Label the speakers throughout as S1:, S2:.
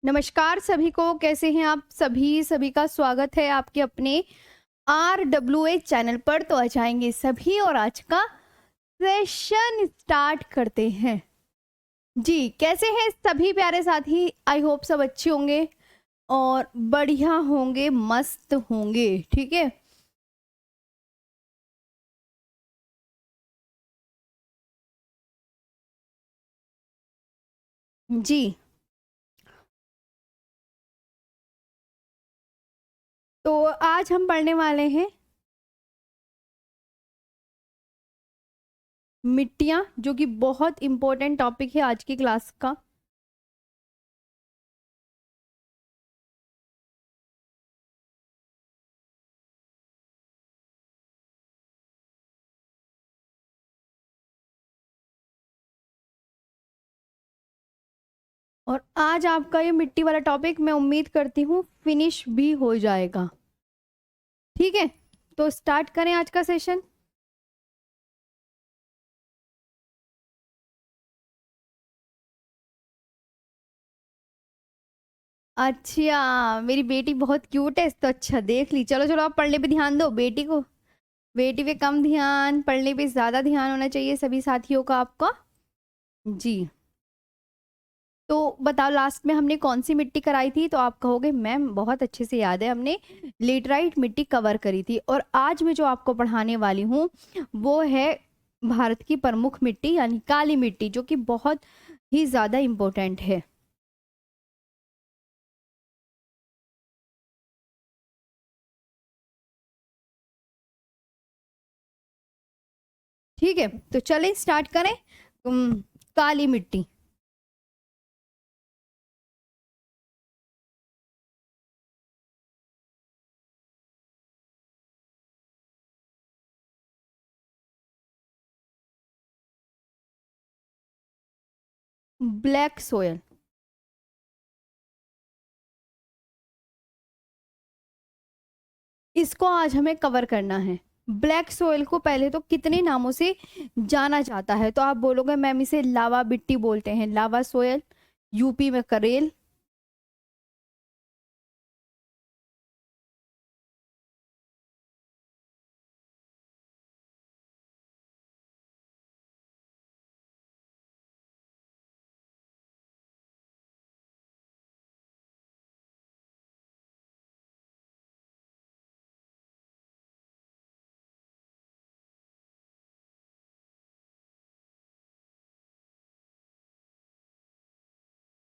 S1: नमस्कार सभी को, कैसे हैं आप सभी का स्वागत है आपके अपने RWA चैनल पर। तो आ जाएंगे सभी और आज का सेशन स्टार्ट करते हैं। जी, कैसे हैं सभी प्यारे साथी? आई होप सब अच्छे होंगे और बढ़िया होंगे, मस्त होंगे। ठीक है, जी। तो आज हम पढ़ने वाले हैं मिट्टियाँ, जो कि बहुत इंपॉर्टेंट टॉपिक है आज की क्लास का। और आज आपका ये मिट्टी वाला टॉपिक मैं उम्मीद करती हूँ फिनिश भी हो जाएगा। ठीक है, तो स्टार्ट करें आज का सेशन। अच्छा, मेरी बेटी बहुत क्यूट है तो अच्छा देख ली। चलो चलो, आप पढ़ने पे ध्यान दो बेटी को। बेटी पे कम ध्यान, पढ़ने पे ज्यादा ध्यान होना चाहिए सभी साथियों का आपका। जी। तो बताओ, लास्ट में हमने कौन सी मिट्टी कराई थी? तो आप कहोगे मैम बहुत अच्छे से याद है, हमने लेटराइट मिट्टी कवर करी थी। और आज मैं जो आपको पढ़ाने वाली हूँ वो है भारत की प्रमुख मिट्टी यानी काली मिट्टी, जो कि बहुत ही ज्यादा इम्पोर्टेंट है। ठीक है, तो चलें स्टार्ट करें। काली मिट्टी। Black soil. इसको आज हमें कवर करना है। ब्लैक सोयल को पहले तो कितने नामों से जाना जाता है? तो आप बोलोगे मैम इसे लावा मिट्टी बोलते हैं, लावा सोयल, यूपी में करेल।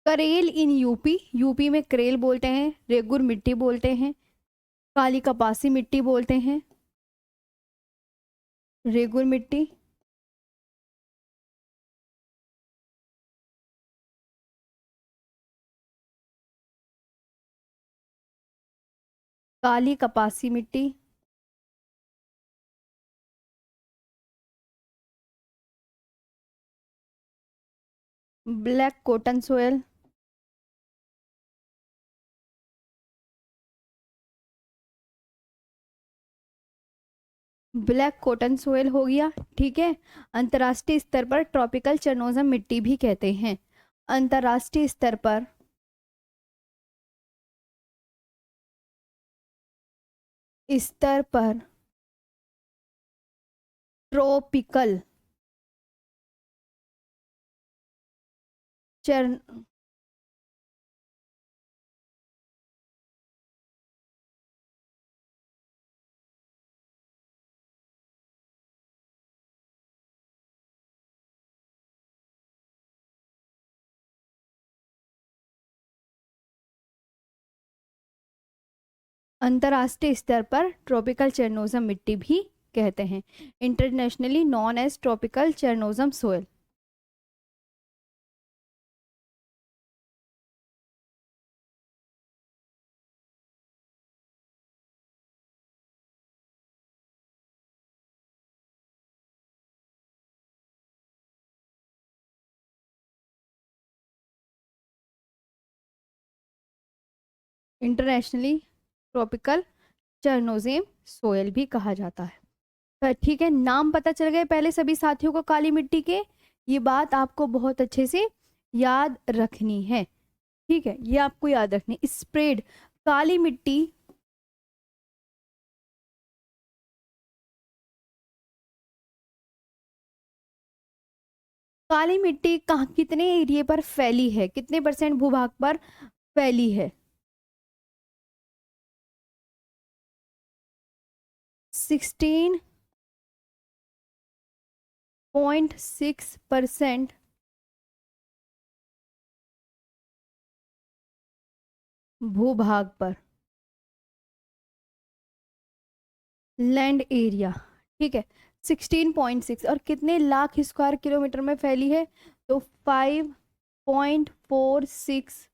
S1: करेल इन यूपी, यूपी में करेल बोलते हैं, रेगुर मिट्टी बोलते हैं, काली कपासी मिट्टी बोलते हैं, रेगुर मिट्टी, काली कपासी मिट्टी, black cotton soil, black cotton soil हो गया। ठीक है, अंतर्राष्ट्रीय स्तर पर ट्रॉपिकल चरनोजम मिट्टी भी कहते हैं। अंतर्राष्ट्रीय स्तर पर, स्तर पर ट्रॉपिकल चरण, अंतर्राष्ट्रीय स्तर पर ट्रॉपिकल चरनोजम मिट्टी भी कहते हैं। Internationally known as tropical chernozem soil. Internationally tropical chernozem soil भी कहा जाता है। तो ठीक है, नाम पता चल गए पहले सभी साथियों को काली मिट्टी के। ये बात आपको बहुत अच्छे से याद रखनी है। ठीक है, ये आपको याद रखने। स्प्रेड, काली मिट्टी, काली मिट्टी कहाँ कितने एरिया पर फैली है, कितने परसेंट भूभाग पर फैली है? 16.6% भूभाग पर, लैंड एरिया। ठीक है, 16.6, और कितने लाख स्क्वायर किलोमीटर में फैली है? तो 5.46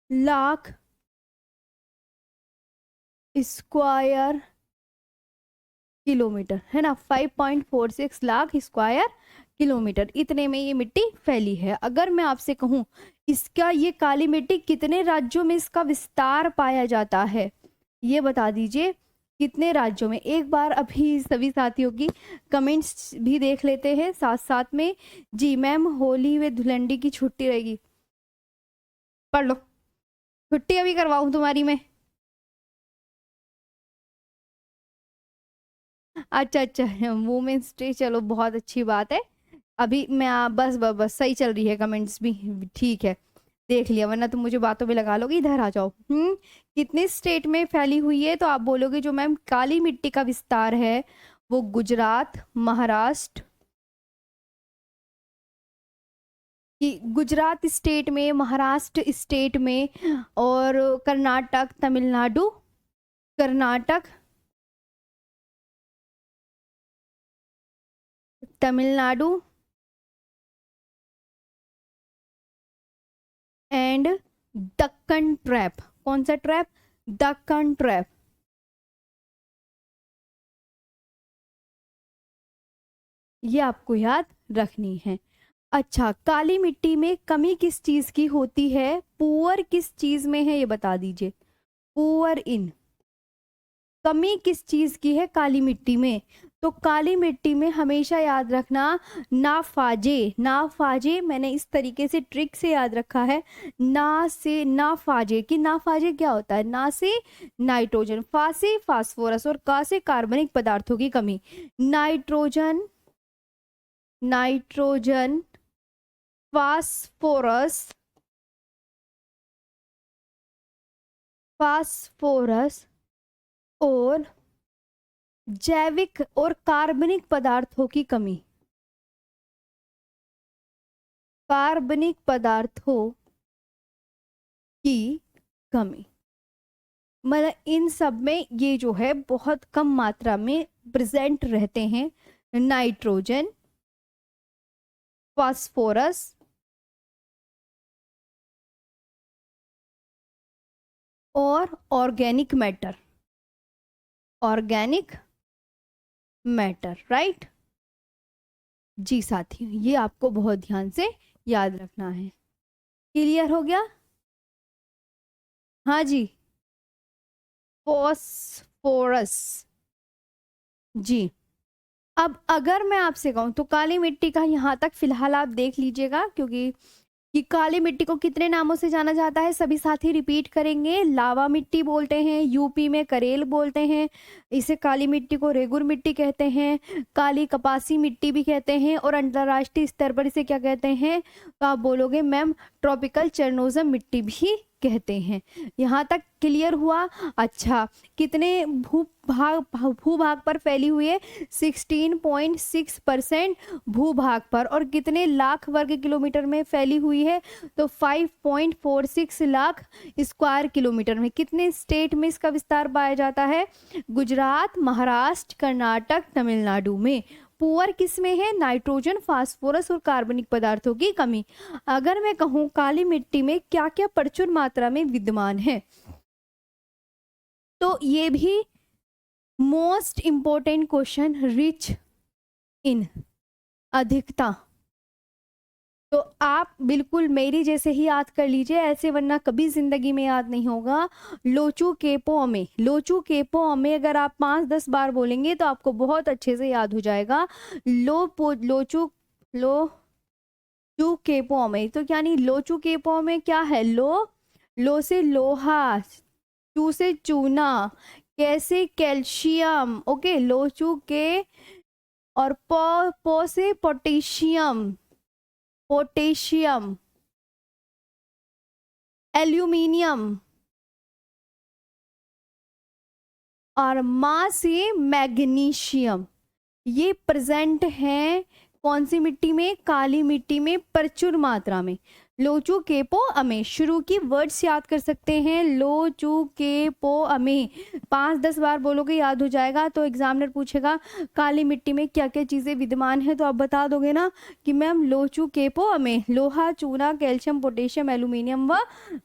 S1: लाख स्क्वायर किलोमीटर, है ना। 5.46 लाख स्क्वायर किलोमीटर, इतने में ये मिट्टी फैली है। अगर मैं आपसे कहूं इसका, ये काली मिट्टी कितने राज्यों में इसका विस्तार पाया जाता है, ये बता दीजिए कितने राज्यों में। एक बार अभी सभी साथियों की कमेंट्स भी देख लेते हैं साथ साथ में। जी मैम, होली व धुलंडी की छुट्टी रहेगी, पढ़ लो, छुट्टी अभी करवाऊं तुम्हारी मैं? अच्छा अच्छा, वुमेन्स डे, चलो बहुत अच्छी बात है। अभी मैं बस बस बस सही चल रही है कमेंट्स भी, ठीक है, देख लिया, वरना तुम मुझे बातों में लगा लोगे। इधर आ जाओ। कितने स्टेट में फैली हुई है? तो आप बोलोगे जो मैम काली मिट्टी का विस्तार है वो गुजरात, महाराष्ट्र, कि गुजरात स्टेट में, महाराष्ट्र स्टेट में, और कर्नाटक, तमिलनाडु, कर्नाटक, तमिलनाडु एंड दक्कन ट्रैप। कौन सा ट्रैप? दक्कन ट्रैप। ये आपको याद रखनी है। अच्छा, काली मिट्टी में कमी किस चीज की होती है? पुअर किस चीज में है, ये बता दीजिए। पुअर इन, कमी किस चीज की है काली मिट्टी में? तो काली मिट्टी में हमेशा याद रखना नाफाजे। नाफाजे मैंने इस तरीके से ट्रिक से याद रखा है, ना से नाफाजे, कि नाफाजे क्या होता है? ना से नाइट्रोजन, फा से फास्फोरस, और का से कार्बनिक पदार्थों की कमी। नाइट्रोजन, नाइट्रोजन, फास्फोरस, फास्फोरस और जैविक और कार्बनिक पदार्थों की कमी। कार्बनिक पदार्थों की कमी, मतलब इन सब में ये जो है बहुत कम मात्रा में प्रेजेंट रहते हैं। नाइट्रोजन, फास्फोरस और organic matter, organic matter, right. जी साथियों, ये आपको बहुत ध्यान से याद रखना है। क्लियर हो गया? हाँ जी, फॉस्फोरस। जी, अब अगर मैं आपसे कहूं तो काली मिट्टी का यहाँ तक फिलहाल आप देख लीजिएगा, क्योंकि कि काली मिट्टी को कितने नामों से जाना जाता है, सभी साथी रिपीट करेंगे। लावा मिट्टी बोलते हैं, यूपी में करेल बोलते हैं, इसे काली मिट्टी को रेगुर मिट्टी कहते हैं, काली कपासी मिट्टी भी कहते हैं, और अंतरराष्ट्रीय स्तर पर इसे क्या कहते हैं? तो आप बोलोगे मैम ट्रॉपिकल चेरनोजम मिट्टी भी कहते हैं। यहाँ तक क्लियर हुआ? अच्छा, कितने भूभाग पर फैली हुई है? 16.6% भूभाग पर, और कितने लाख वर्ग किलोमीटर में फैली हुई है? तो 5.46 लाख स्क्वायर किलोमीटर में। कितने स्टेट में इसका विस्तार पाया जाता है? गुजरात, महाराष्ट्र, कर्नाटक, तमिलनाडु में। पुअर किस में है? नाइट्रोजन, फास्फोरस और कार्बनिक पदार्थों की कमी। अगर मैं कहूं काली मिट्टी में क्या क्या प्रचुर मात्रा में विद्यमान है, तो ये भी most important question, rich in, अधिकता। तो आप बिल्कुल मेरी जैसे ही याद कर लीजिए ऐसे, वरना कभी जिंदगी में याद नहीं होगा। लोचू केपो में, लोचू केपो में अगर आप 5-10 बार बोलेंगे तो आपको बहुत अच्छे से याद हो जाएगा। लोचू, लो चू केपो में, तो क्या नहीं, लो चू केपो में क्या है, लो से लोहा, चू से चूना, कैसे कैल्शियम, ओके, लो चू के, और पो से पोटेशियम, पोटेशियम, एल्यूमिनियम, और मा से मैग्नीशियम। ये प्रेजेंट हैं कौन सी मिट्टी में, काली मिट्टी में प्रचुर मात्रा में। लोचू केपो अमे, शुरू की वर्ड्स याद कर सकते हैं, लोचू केपो अमे, 5-10 बार बोलोगे याद हो जाएगा। तो एग्जामिनर पूछेगा काली मिट्टी में क्या क्या चीजें विद्यमान है, तो आप बता दोगे ना कि मैम लोचू केपो अमे, लोहा, चूना, कैल्शियम, पोटेशियम, एल्यूमिनियम व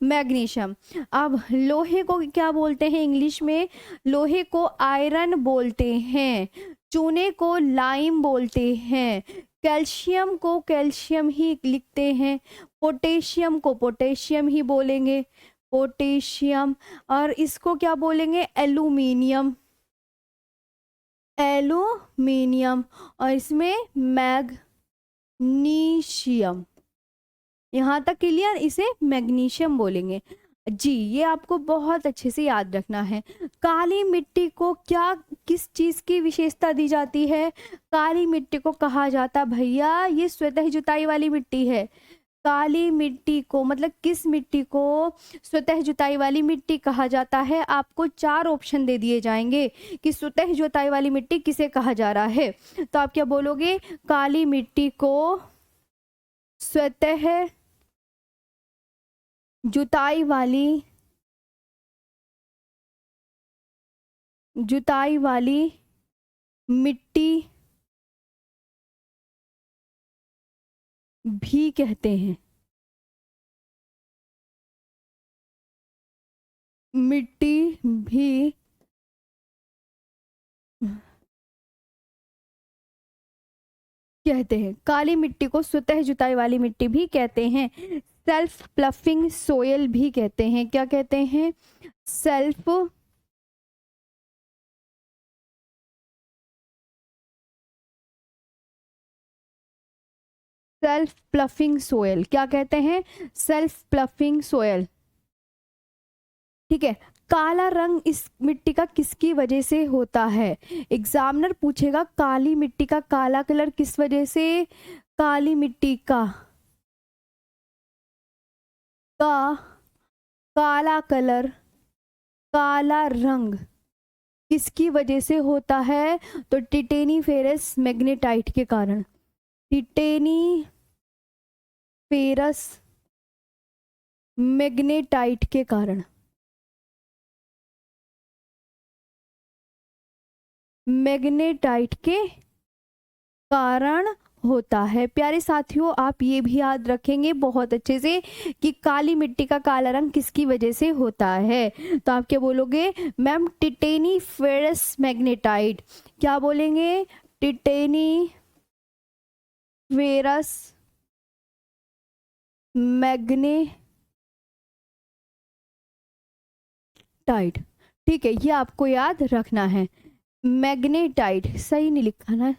S1: मैग्नीशियम। अब लोहे को क्या बोलते हैं इंग्लिश में, लोहे को आयरन बोलते हैं, चूने को लाइम बोलते हैं, कैल्शियम को कैल्शियम ही लिखते हैं, पोटेशियम को पोटेशियम ही बोलेंगे, पोटेशियम, और इसको क्या बोलेंगे, एल्यूमिनियम, एल्यूमिनियम, और इसमें मैग्नीशियम। यहाँ तक क्लियर, इसे मैग्नीशियम बोलेंगे जी। ये आपको बहुत अच्छे से याद रखना है। काली मिट्टी को क्या, किस चीज की विशेषता दी जाती है, काली मिट्टी को कहा जाता भैया ये स्वतः जुताई वाली मिट्टी है। काली मिट्टी को मतलब किस मिट्टी को स्वतः जुताई वाली मिट्टी कहा जाता है। आपको 4 ऑप्शन दे दिए जाएंगे कि स्वतः जुताई वाली मिट्टी किसे कहा जा रहा है, तो आप क्या बोलोगे, काली मिट्टी को स्वतः जुताई वाली मिट्टी भी कहते हैं, मिट्टी भी कहते हैं, काली मिट्टी को स्वतः जुताई वाली मिट्टी भी कहते हैं, सेल्फ प्लफिंग सोयल भी कहते हैं। क्या कहते हैं, सेल्फ सेल्फ प्लफिंग सोयल, क्या कहते हैं, सेल्फ प्लफिंग सोयल। ठीक है, काला रंग इस मिट्टी का किसकी वजह से होता है, एग्जामिनर पूछेगा काली मिट्टी का काला कलर किस वजह से, काली मिट्टी का काला कलर, काला रंग किसकी वजह से होता है, तो टिटेनी फेरस मैग्नेटाइट के कारण, टिटेनी फेरस मैग्नेटाइट के कारण, मैग्नेटाइट के कारण होता है। प्यारे साथियों, आप ये भी याद रखेंगे बहुत अच्छे से कि काली मिट्टी का काला रंग किसकी वजह से होता है, तो आप क्या बोलोगे मैम, टिटेनी फेरस मैग्नेटाइट। क्या बोलेंगे, टिटेनी फेरस मैग्नेटाइट। ठीक है, ये आपको याद रखना है, मैग्नेटाइट सही नहीं लिखा ना,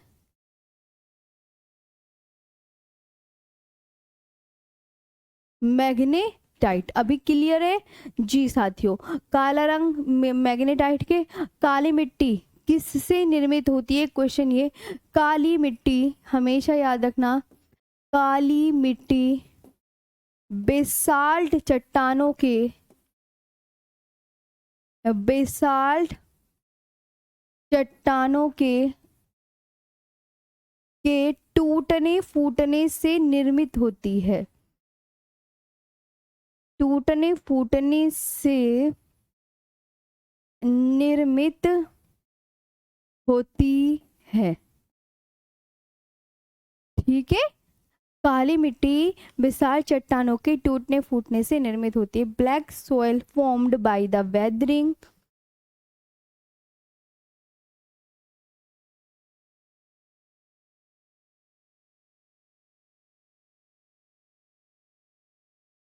S1: मैग्नेटाइट। अभी क्लियर है जी साथियों। काला रंग मैग्नेटाइट के, काली मिट्टी किससे निर्मित होती है, क्वेश्चन ये, काली मिट्टी हमेशा याद रखना, काली मिट्टी बेसाल्ट चट्टानों के, बेसाल्ट चट्टानों के टूटने फूटने से निर्मित होती है, टूटने फूटने से निर्मित होती है। ठीक है, काली मिट्टी विशाल चट्टानों के टूटने फूटने से निर्मित होती है। Black soil formed by the weathering,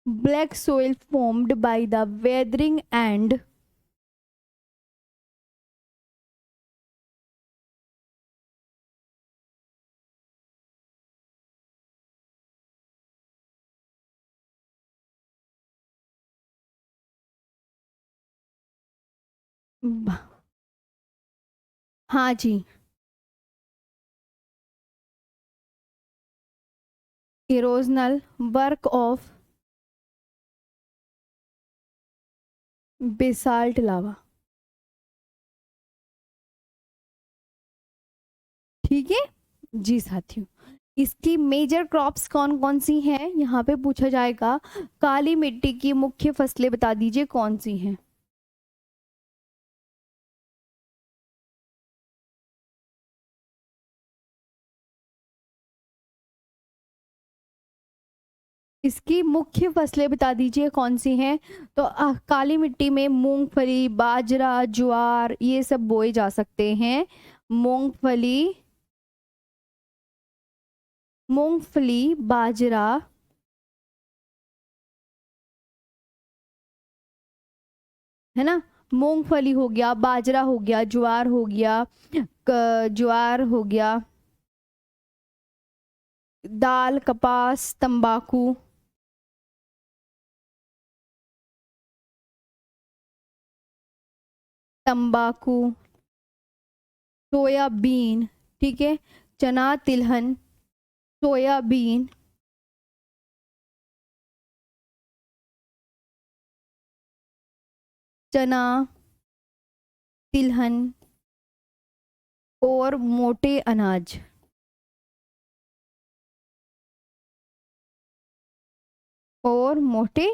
S1: black soil formed by the weathering and ब- हाँ जी। इरोजनल वर्क ऑफ बेसाल्ट लावा। ठीक है जी साथियों। इसकी मेजर क्रॉप्स कौन कौन सी हैं यहाँ पे पूछा जाएगा। काली मिट्टी की मुख्य फसलें बता दीजिए कौन सी हैं। इसकी मुख्य फसलें बता दीजिए कौन सी हैं। तो काली मिट्टी में मूंगफली, बाजरा, ज्वार ये सब बोए जा सकते हैं। मूंगफली, मूंगफली, बाजरा, है ना। मूंगफली हो गया, बाजरा हो गया, ज्वार हो गया, ज्वार हो गया, दाल, कपास, तंबाकू, तंबाकू, सोयाबीन, ठीक है, चना तिलहन, सोयाबीन, चना तिलहन और मोटे अनाज। और मोटे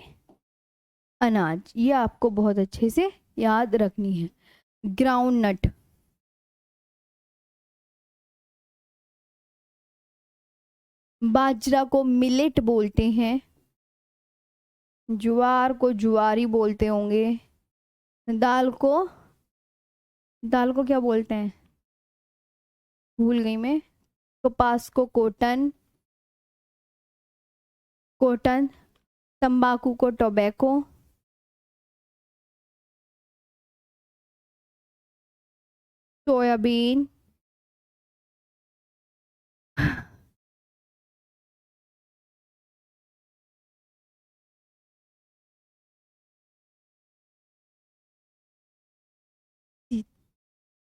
S1: अनाज ये आपको बहुत अच्छे से याद रखनी है। ग्राउंड नट, बाजरा को मिलेट बोलते हैं, ज्वार को ज्वारी बोलते होंगे, दाल को, दाल को क्या बोलते हैं भूल गई मैं। कपास को कॉटन, कॉटन, तंबाकू को टोबैको, सोयाबीन,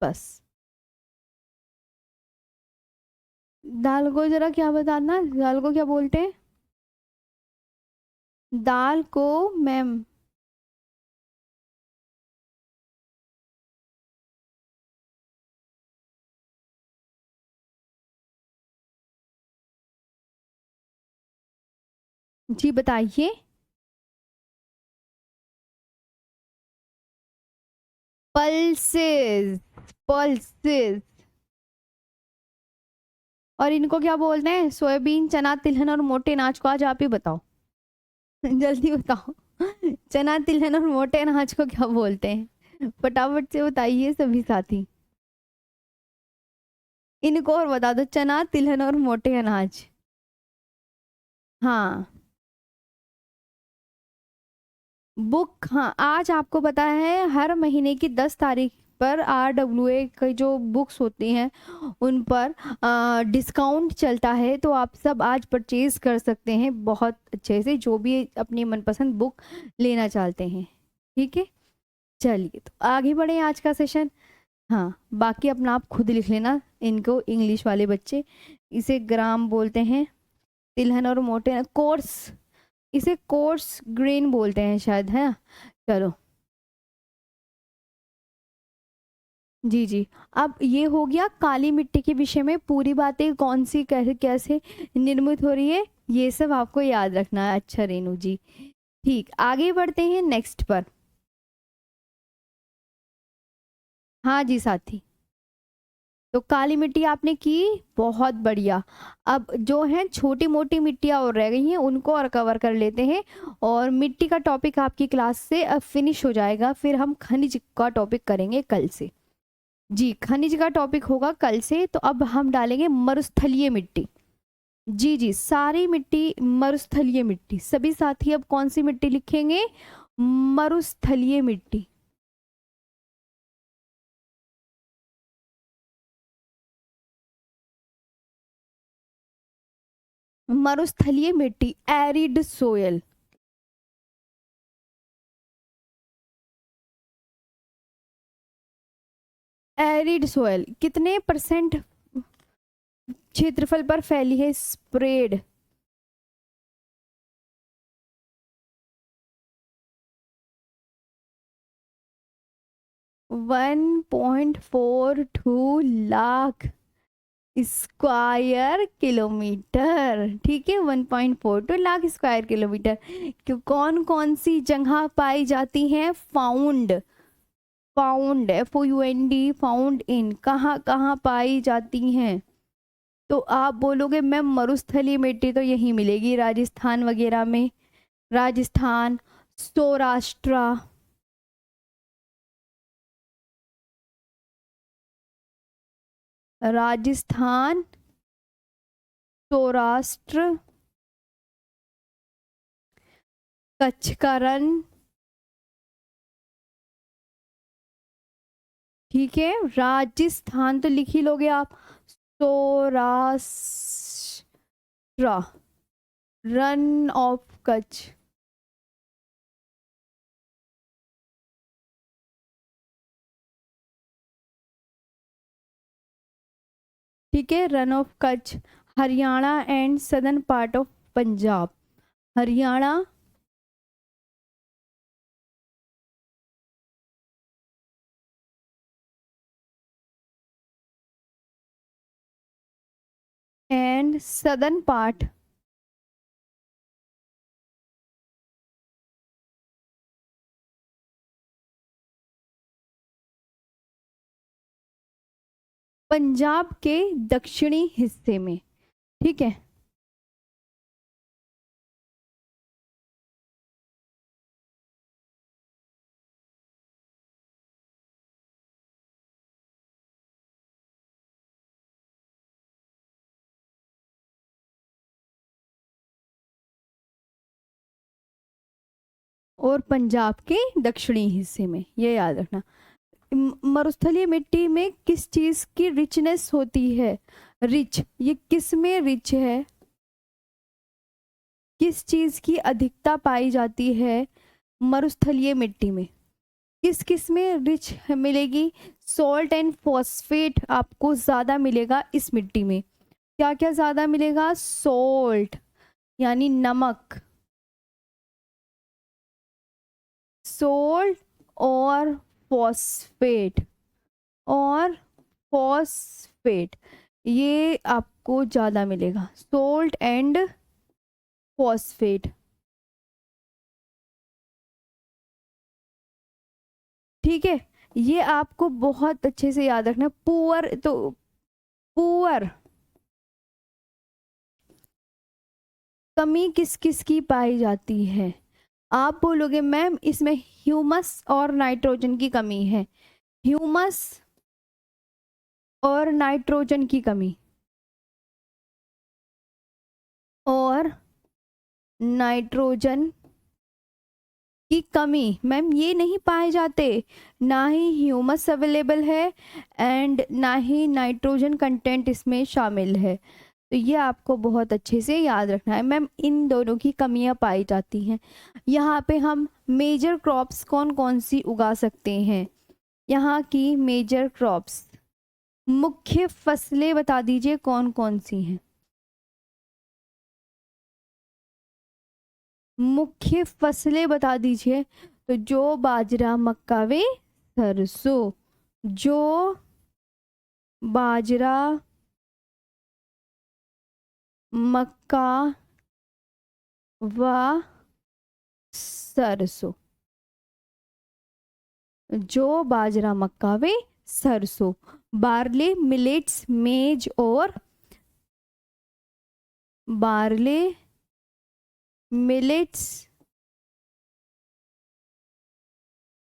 S1: बस। दाल को जरा क्या बताना, दाल को क्या बोलते हैं। दाल को मैम, जी बताइए। Pulses, pulses. और इनको क्या बोलते हैं, सोयाबीन, चना तिलहन और मोटे अनाज को आज आप ही बताओ। जल्दी बताओ। चना तिलहन और मोटे अनाज को क्या बोलते हैं, फटाफट से बताइए सभी साथी। इनको और बता दो, चना तिलहन और मोटे अनाज। हाँ, बुक, हाँ आज आपको पता है हर महीने की 10 तारीख पर RWA की जो बुक्स होती हैं उन पर डिस्काउंट चलता है, तो आप सब आज परचेज कर सकते हैं बहुत अच्छे से, जो भी अपनी मनपसंद बुक लेना चाहते हैं। ठीक है, चलिए तो आगे बढ़े आज का सेशन। हाँ, बाकी अपना आप खुद लिख लेना इनको, इंग्लिश वाले बच्चे। इसे ग्राम बोलते हैं, तिलहन और मोटे कोर्स, इसे कोर्स ग्रेन बोलते हैं शायद, है ना। चलो, जी जी। अब ये हो गया काली मिट्टी के विषय में पूरी बातें, कौन सी कैसे कैसे निर्मित हो रही है ये सब आपको याद रखना है। अच्छा रेनू जी, ठीक, आगे बढ़ते हैं नेक्स्ट पर। हाँ जी साथी, तो काली मिट्टी आपने की, बहुत बढ़िया। अब जो है छोटी मोटी मिट्टियां और रह गई हैं उनको और कवर कर लेते हैं, और मिट्टी का टॉपिक आपकी क्लास से अब फिनिश हो जाएगा, फिर हम खनिज का टॉपिक करेंगे कल से। जी, खनिज का टॉपिक होगा कल से। तो अब हम डालेंगे मरुस्थलीय मिट्टी। जी जी, सारी मिट्टी मरुस्थलीय मिट्टी, सभी साथी अब कौन सी मिट्टी लिखेंगे, मरुस्थलीय मिट्टी। मरुस्थलीय मिट्टी, एरिड सोयल। एरिड सोयल कितने % क्षेत्रफल पर फैली है? Spread 1.42 lakh square kilometre. ठीक है, 1.42 लाख स्क्वायर किलोमीटर। कौन कौन सी जगह पाई जाती हैं? Found, found FOUND, found in, कहाँ कहाँ पाई जाती हैं? तो आप बोलोगे मैम मरुस्थलीय मिट्टी तो यही मिलेगी राजस्थान वगैरह में, राजस्थान, सौराष्ट्र, राजस्थान, सौराष्ट्र, कच्छ का रण। ठीक है, राजस्थान तो लिख ही लोगे आप, सौराष्ट्र, रन ऑफ कच्छ। ठीक है, run of Kutch. Haryana and southern part of Punjab, Haryana, and southern part, Punjab के दक्षिणी हिस्से में। ठीक है, और पंजाब के दक्षिणी हिस्से में, ये याद रखना। मरुस्थलीय मिट्टी में किस चीज की रिचनेस होती है? रिच, ये किस में रिच है? किस चीज की अधिकता पाई जाती है मरुस्थलीय मिट्टी में? किस किस में रिच मिलेगी? सॉल्ट एंड फॉस्फेट आपको ज्यादा मिलेगा इस मिट्टी में। क्या क्या ज्यादा मिलेगा? सॉल्ट यानी नमक, सोल्ट और फॉस्फेट, और फॉस्फेट ये आपको ज़्यादा मिलेगा, सोल्ट एंड फॉस्फेट। ठीक है, ये आपको बहुत अच्छे से याद रखना। पुअर, तो पुअर कमी किस किस की पाई जाती है? आप बोलोगे मैम इसमें ह्यूमस और नाइट्रोजन की कमी है, ह्यूमस और नाइट्रोजन की कमी, और नाइट्रोजन की कमी मैम ये नहीं पाए जाते, ना ही ह्यूमस अवेलेबल है एंड ना ही नाइट्रोजन कंटेंट इसमें शामिल है। तो ये आपको बहुत अच्छे से याद रखना है मैम, इन दोनों की कमियां पाई जाती हैं। यहाँ पे हम मेजर क्रॉप्स कौन कौन सी उगा सकते हैं? यहाँ की मेजर क्रॉप्स, मुख्य फसलें बता दीजिए कौन कौन सी हैं? मुख्य फसलें बता दीजिए। तो जो, बाजरा, मक्का व सरसों, जो, बाजरा, मक्का व सरसों, जो, बाजरा, मक्का व सरसों। बार्ले, मिलेट्स, मेज और, बार्ले, मिलेट्स,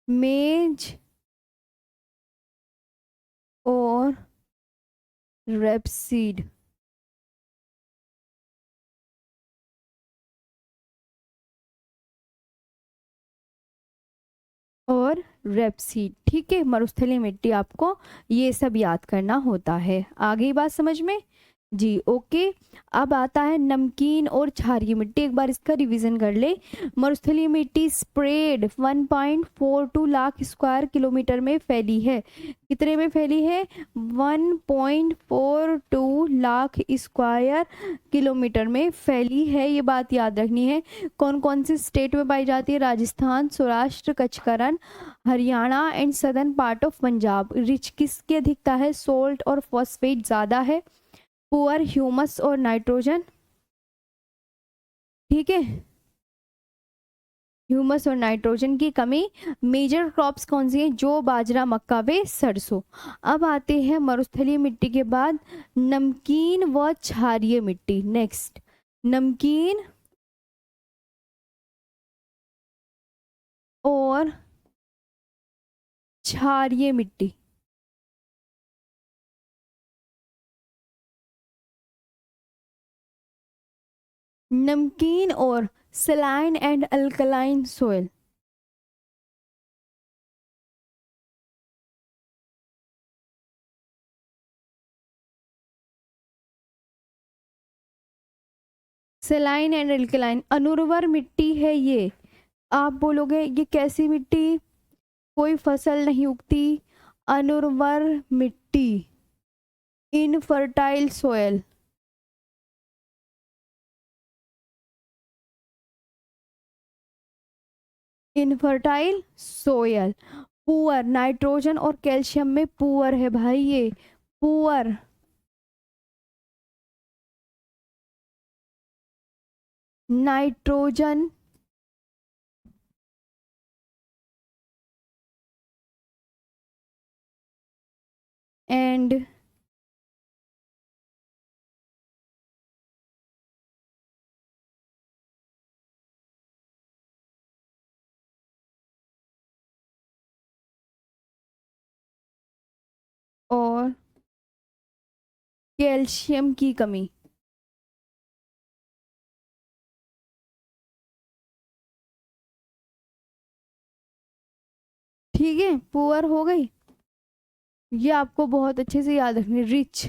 S1: मेज और रेपसीड। और रेपसीड। ठीक है, मरुस्थलीय मिट्टी आपको ये सब याद करना होता है। आ गई बात समझ में? जी ओके। अब आता है नमकीन और क्षारीय मिट्टी, एक बार इसका रिवीजन कर ले। मरुस्थलीय मिट्टी स्प्रेड 1.42 लाख स्क्वायर किलोमीटर में फैली है। कितने में फैली है? 1.42 लाख स्क्वायर किलोमीटर में फैली है, ये बात याद रखनी है। कौन कौन से स्टेट में पाई जाती है? राजस्थान, सौराष्ट्र, कचकरन, Haryana and southern part of Punjab. Rich किसकी अधिकता है? सोल्ट और फॉस्फेट ज़्यादा है। पुअर ह्यूमस और नाइट्रोजन। ठीक है, ह्यूमस और नाइट्रोजन की कमी। मेजर क्रॉप्स कौन सी हैं? जो, बाजरा, मक्का व सरसों। अब आते हैं मरुस्थलीय मिट्टी के बाद नमकीन व क्षारीय मिट्टी। नेक्स्ट, नमकीन और क्षारीय मिट्टी। नमकीन और saline and alkaline soil. Saline and alkaline, अनुर्वर मिट्टी है ये। आप बोलोगे ये कैसी मिट्टी? कोई फसल नहीं उगती, अनुर्वर मिट्टी, infertile soil. Infertile soil. Poor, nitrogen और कैल्शियम में पुअर है भाई ये, पुअर। नाइट्रोजन एंड और कैल्शियम की कमी। ठीक है, पुअर हो गई। ये आपको बहुत अच्छे से याद रखनी। रिच,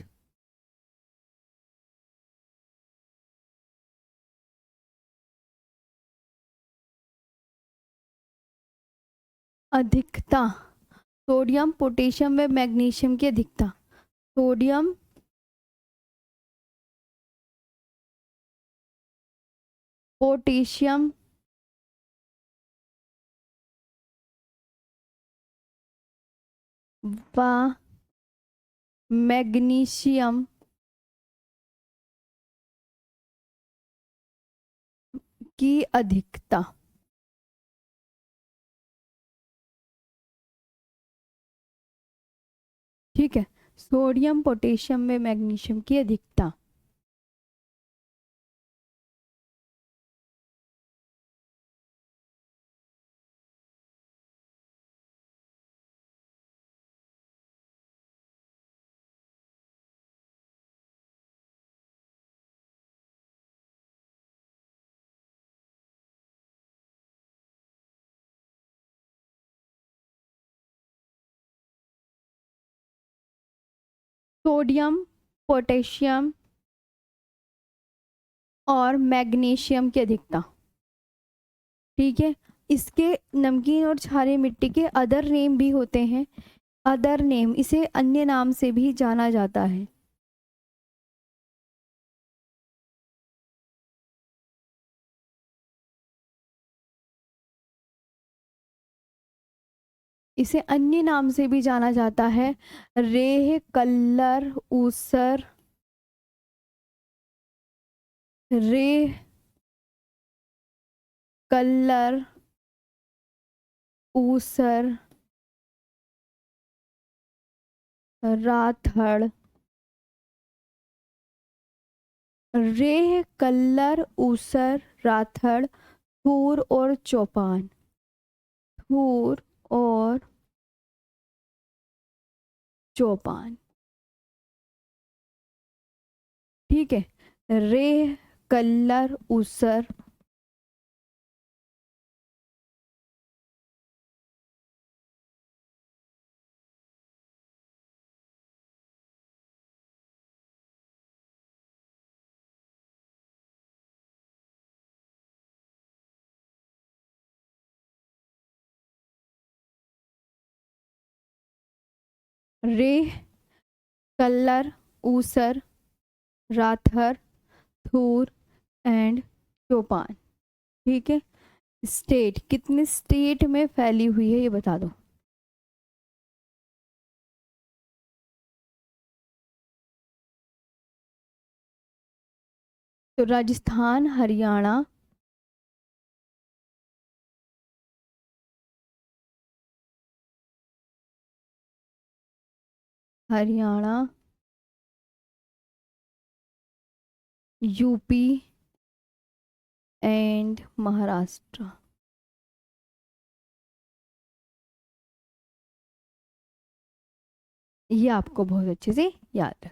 S1: अधिकता। सोडियम, पोटेशियम व मैग्नीशियम की अधिकता। सोडियम, पोटेशियम व मैग्नीशियम की अधिकता। ठीक है, सोडियम, पोटेशियम में मैग्नीशियम की अधिकता। सोडियम, पोटेशियम और मैग्नीशियम की अधिकता। ठीक है, इसके नमकीन और क्षारीय मिट्टी के अदर नेम भी होते हैं। अदर नेम, इसे अन्य नाम से भी जाना जाता है। इसे अन्य नाम से भी जाना जाता है। रेह, कल्लर, ऊसर। रेह, कल्लर, ऊसर, राथड़। रेह, कल्लर, ऊसर, राथड़, थूर और चौपान। थूर और चौपान। ठीक है, रेह, कल्लर, ऊसर। रेह, कल्लर, ऊसर, राथर, थूर एंड चौपान। ठीक है। स्टेट, कितने स्टेट में फैली हुई है ये बता दो। तो राजस्थान, हरियाणा, हरियाणा, यूपी एंड महाराष्ट्र। ये आपको बहुत अच्छे से याद है।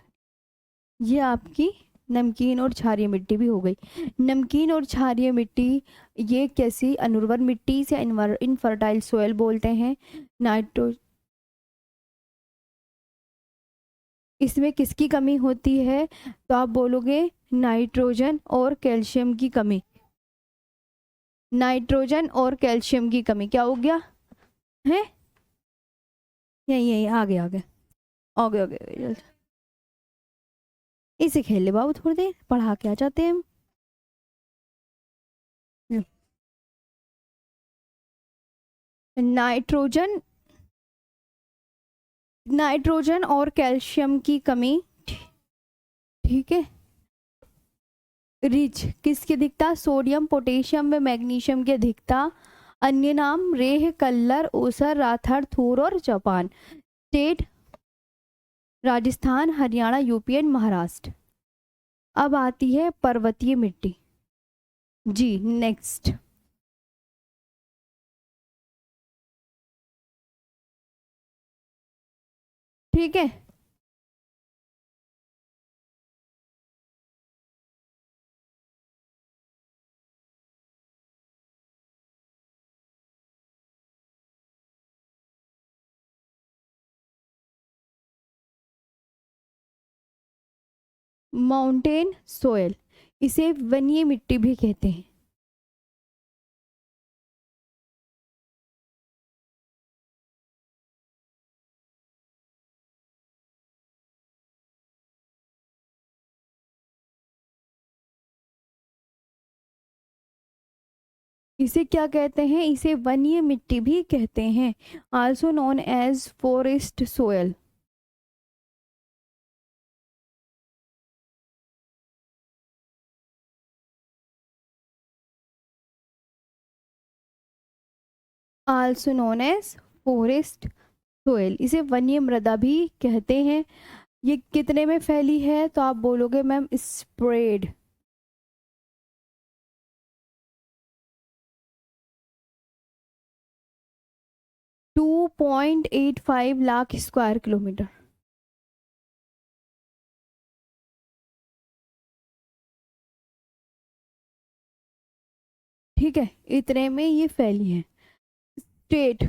S1: ये आपकी नमकीन और क्षारीय मिट्टी भी हो गई। नमकीन और क्षारीय मिट्टी ये कैसी अनुर्वर मिट्टी से इनफर्टाइल सोयल बोलते हैं। नाइट्रो इसमें किसकी कमी होती है, तो आप बोलोगे नाइट्रोजन और कैल्शियम की कमी। नाइट्रोजन और कैल्शियम की कमी क्या हो गया है। यही यही आगे आगे आगे आगे जल्दी। इसे खेल ले बाबू, थोड़ी देर पढ़ा के आ जाते हैं हम। नाइट्रोजन, नाइट्रोजन और कैल्शियम की कमी। ठीक है। रिच किसकी अधिकता, सोडियम, पोटेशियम व मैग्नीशियम की अधिकता। अन्य नाम रेह, कल्लर, ओसर, राथर, थूर और चौपान। State Rajasthan, Haryana, UP and Maharashtra. अब आती है पर्वतीय मिट्टी। जी नेक्स्ट। ठीक है। माउंटेन सोयल, इसे वनीय मिट्टी भी कहते हैं। इसे क्या कहते हैं, इसे वनीय मिट्टी भी कहते हैं, also known as forest soil. Also known as forest soil, इसे वन्य मृदा भी कहते हैं। ये कितने में फैली है, तो आप बोलोगे ma'am spread. 2.85 lakh square kilometre. ठीक है, इतने में ये फैली है। स्टेट,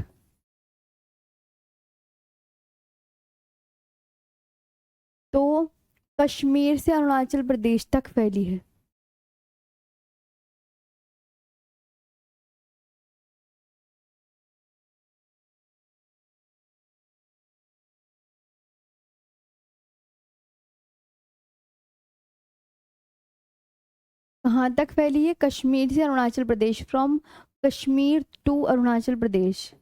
S1: तो कश्मीर से अरुणाचल प्रदेश तक फैली है। कहाँ तक फैली है, कश्मीर से Arunachal Pradesh, from Kashmir to Arunachal Pradesh.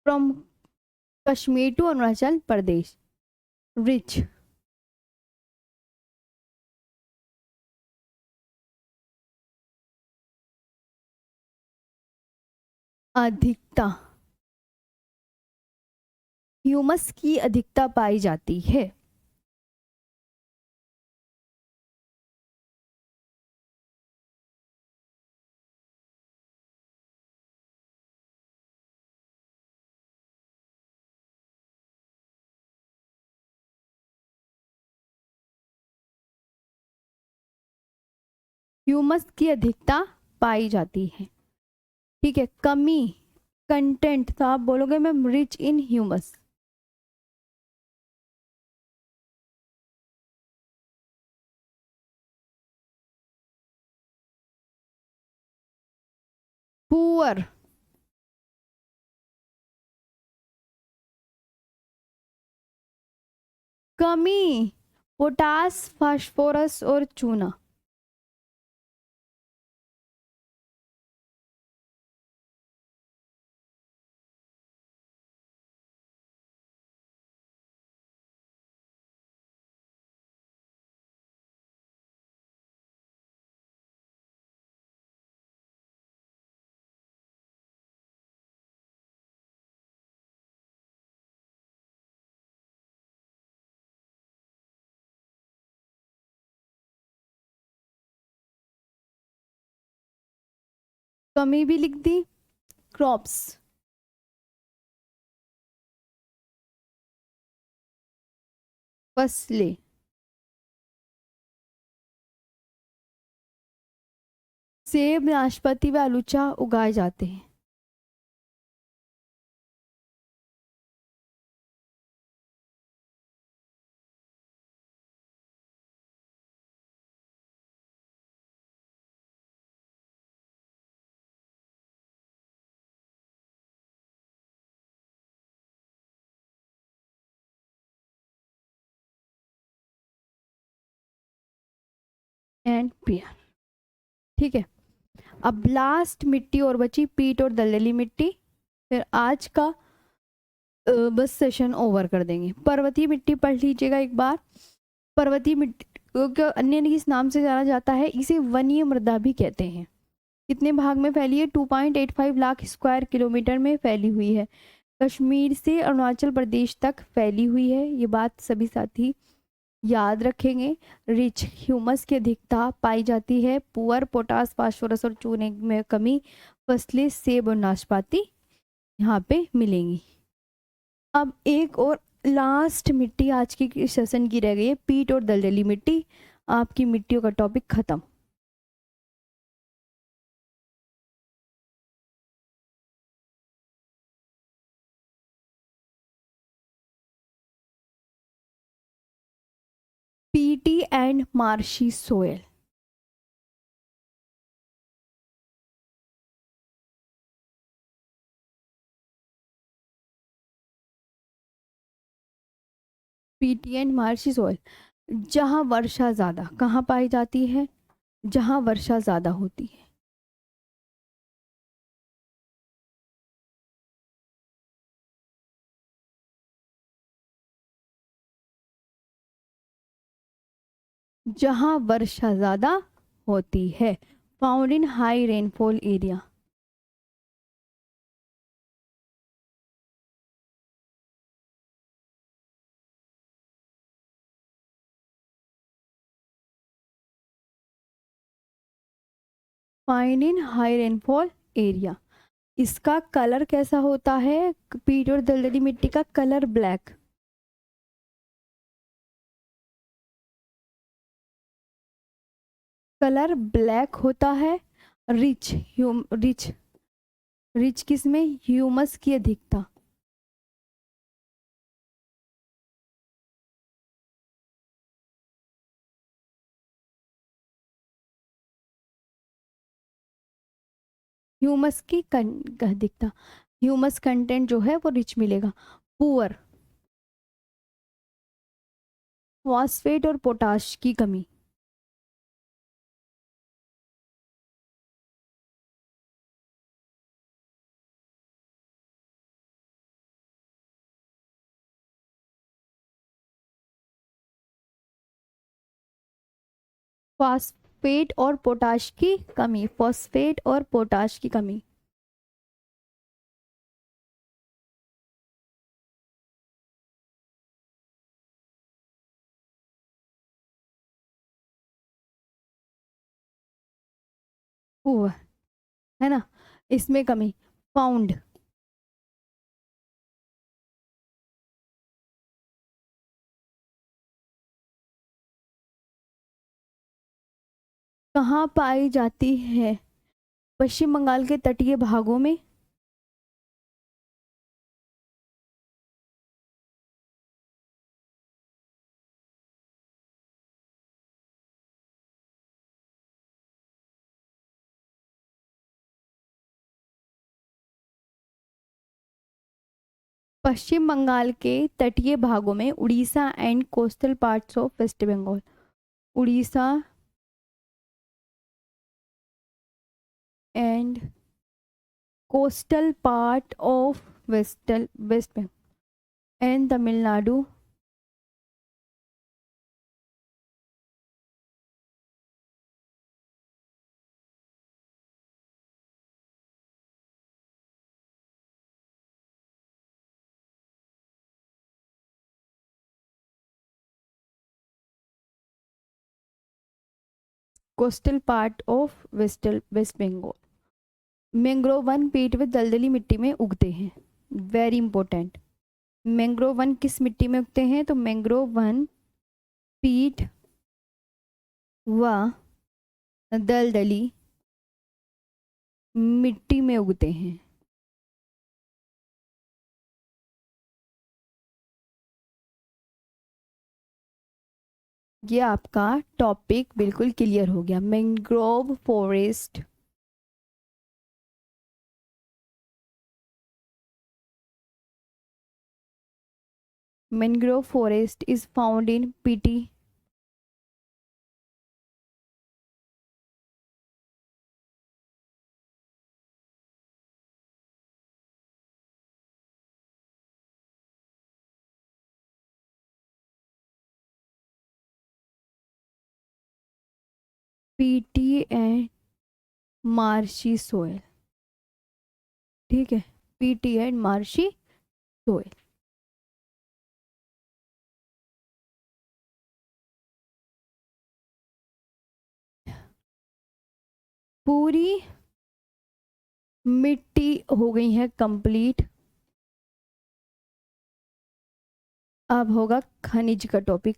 S1: From Kashmir to Arunachal Pradesh. Rich, अधिकता, ह्यूमस की अधिकता पाई जाती है। ह्यूमस की अधिकता पाई जाती है। ठीक है। कमी, कंटेंट, तो आप बोलोगे ma'am rich in humus. Poor, कमी, पोटास, फास्फोरस और चूना। कमी भी लिख दी। क्रॉप्स, फसलें, सेब, नाशपाती व आलूचा उगाए जाते हैं। एंड पियर, ठीक है। अब लास्ट मिट्टी और बची, पीट और दलदली मिट्टी। फिर आज का बस सेशन ओवर कर देंगे। पर्वतीय मिट्टी पढ़ लीजिएगा एक बार। पर्वतीय मिट्टी को अन्य इस नाम से जाना जाता है, इसे वनीय मृदा भी कहते हैं। कितने भाग में फैली है? 2.85 लाख स्क्वायर किलोमीटर में फैली हुई है। कश्मीर से अरुणाचल प्रदेश तक फैली हुई है, ये बात सभी साथी याद रखेंगे। रिच ह्यूमस की अधिकता पाई जाती है। पुअर, पोटास, फास्फोरस और चूने में कमी। फसलें सेब और नाशपाती यहाँ पे मिलेंगी। अब एक और लास्ट मिट्टी आज की सेशन की रह गई है, पीट और दलदली मिट्टी। आपकी मिट्टियों का टॉपिक खत्म। PT and marshy soil. PT and marshy soil, जहाँ वर्षा ज्यादा कहाँ पाई जाती है? जहाँ वर्षा ज्यादा होती है। जहाँ वर्षा ज्यादा होती है। Found in high rainfall area. Find in high rainfall area. इसका कलर कैसा होता है? पीट और दलदली मिट्टी का कलर ब्लैक। कलर ब्लैक होता है। रिच रिच किसमें? ह्यूमस की अधिकता। ह्यूमस की अधिकता, ह्यूमस कंटेंट जो है वो रिच मिलेगा। पुअर, फॉस्फेट और पोटाश की कमी। फॉस्फेट और पोटाश की कमी, फॉस्फेट और पोटाश की कमी। पुअर, है ना, इसमें कमी। फाउंड, कहाँ पाई जाती है? पश्चिम बंगाल के तटीय भागों में। पश्चिम बंगाल के तटीय भागों में Orissa and coastal parts of West Bengal. Orissa and coastal part of West Bengal and Tamil Nadu coastal part of West Bengal. Mangrove वन पीठ व दलदली मिट्टी में उगते हैं। Very important. मैंग्रोव वन किस मिट्टी में उगते हैं? तो मैंग्रोव वन पीठ व दलदली मिट्टी में उगते हैं। ये आपका टॉपिक बिल्कुल क्लियर हो गया। Mangrove forest is found in PT and marshy soil. ठीक है, PT एंड मार्शी सोयल। पूरी मिट्टी हो गई है कंप्लीट। अब होगा खनिज का टॉपिक।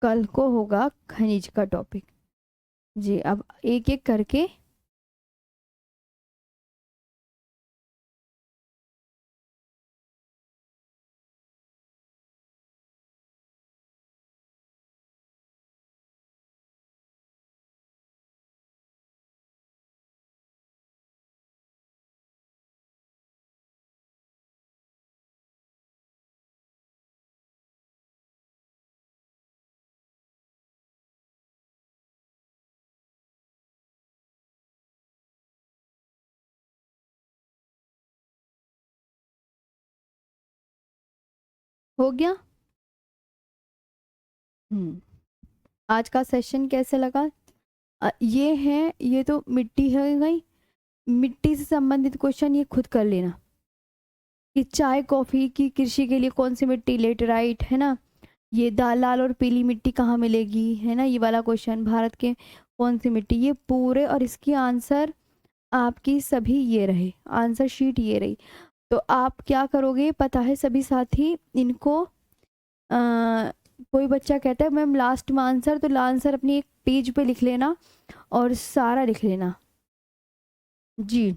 S1: कल को होगा खनिज का टॉपिक जी। अब एक एक करके हो गया। आज का सेशन कैसे लगा? ये तो मिट्टी है गई। मिट्टी से संबंधित क्वेश्चन ये खुद कर लेना कि चाय कॉफी की कृषि के लिए कौन सी मिट्टी लेटराइट है ना। ये दाल लाल और पीली मिट्टी कहाँ मिलेगी है ना, ये वाला क्वेश्चन। भारत के कौन सी मिट्टी, ये पूरे। और इसकी आंसर आपकी सभी ये रहे, आंसर शीट ये रही। तो आप क्या करोगे पता है सभी साथी, इनको कोई बच्चा कहता है मैम लास्ट में आंसर, तो आंसर अपनी एक पेज पे लिख लेना और सारा लिख लेना जी।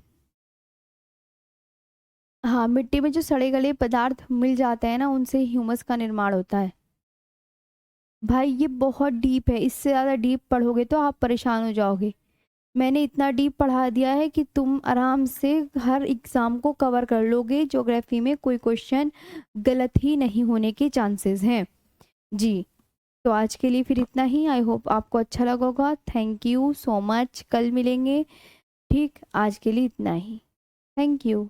S1: हाँ, मिट्टी में जो सड़े गले पदार्थ मिल जाते हैं ना, उनसे ह्यूमस का निर्माण होता है। भाई ये बहुत डीप है, इससे ज़्यादा डीप पढ़ोगे तो आप परेशान हो जाओगे। मैंने इतना डीप पढ़ा दिया है कि तुम आराम से हर एग्ज़ाम को कवर कर लोगे। ज्योग्राफी में कोई क्वेश्चन गलत ही नहीं होने के चांसेस हैं जी। तो आज के लिए फिर इतना ही। आई होप आपको अच्छा लगा होगा। Thank you so much. कल मिलेंगे। ठीक, आज के लिए इतना ही। Thank you.